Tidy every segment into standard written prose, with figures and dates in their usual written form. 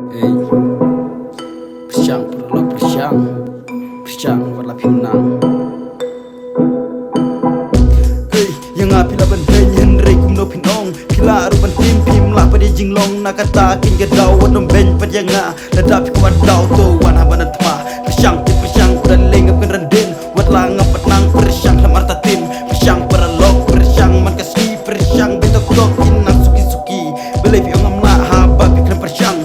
Ey, bersyang perlu bersyang warna pinang. Ey, yang apila ban ben rei kum no pinong, pila ruban pim lah pada jinglong nak kata kin gadau wadom ben padjanga, ladap ku wadau to wana banan tma, bersyang dan lengap kan rendin, wad langap petang bersyang lamar tatin, bersyang peralok bersyang man kasih bersyang betok tok inang suki believe yang amna haba pikran bersyang.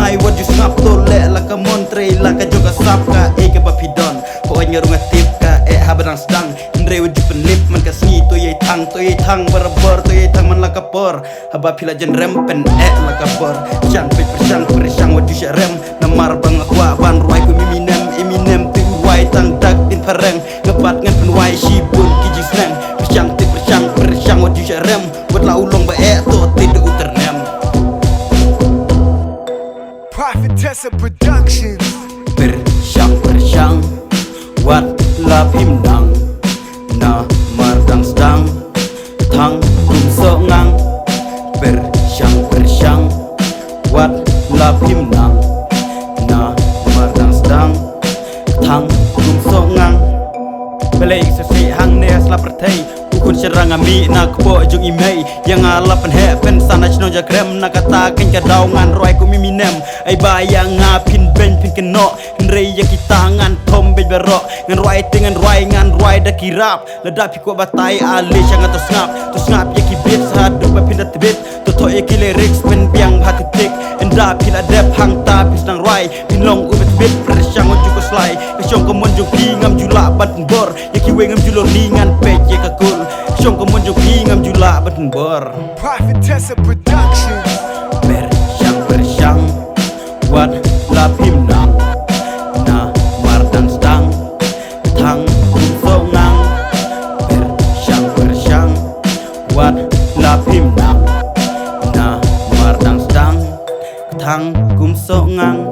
Nai wajus ngap to le la ka montre la ka joga sap ka e ka bapidon pokoknya runga tip ka e habang sedang ndre wajib penlip man ka sni to ye tang berabor to ye tang man la ka por haba pila jen rem pen e la ka por chan pe persyang wajus rem namar bang akwa ban ruai ku eminem tu wai tang dak in pareng ngepat ngan pen wai shibun kiji snang persyang wajus rem buat la ulong ba e to tidak uternem. Prophetess Productions. Bersyang wat la pimnang na mardang sedang tang kum so ngang. Bersyang wat la pimnang na mardang sedang tang kum so ngang. Belai sesi hang nes la pertai kun serang ami nak po jung imei yang alapan hepen sana chno jagrem nak katakan kadau ngan roi ku miminem ai bayang ngapin ben pin keno nrei ya kitangan tom be berok ngan roi da kirap ledap ku batai ali chang to snap ya kibit sadu ba pindat bit to ya ki lyrics pen biang hati tik enda pila dep hang ta bis nang roi pinlong ubet bit persyang ujuk slai kesyong kemon jung ngam jula bat bor ya ki we ngam julo ningan pej ya kakul syong kemon jung ngam jula bat bor. Prophetess Productions. Bersyang wat la pimnang na mardang sedang tang kum so ngang. Bersyang wat la pimnang na mardang sedang tang kum so ngang.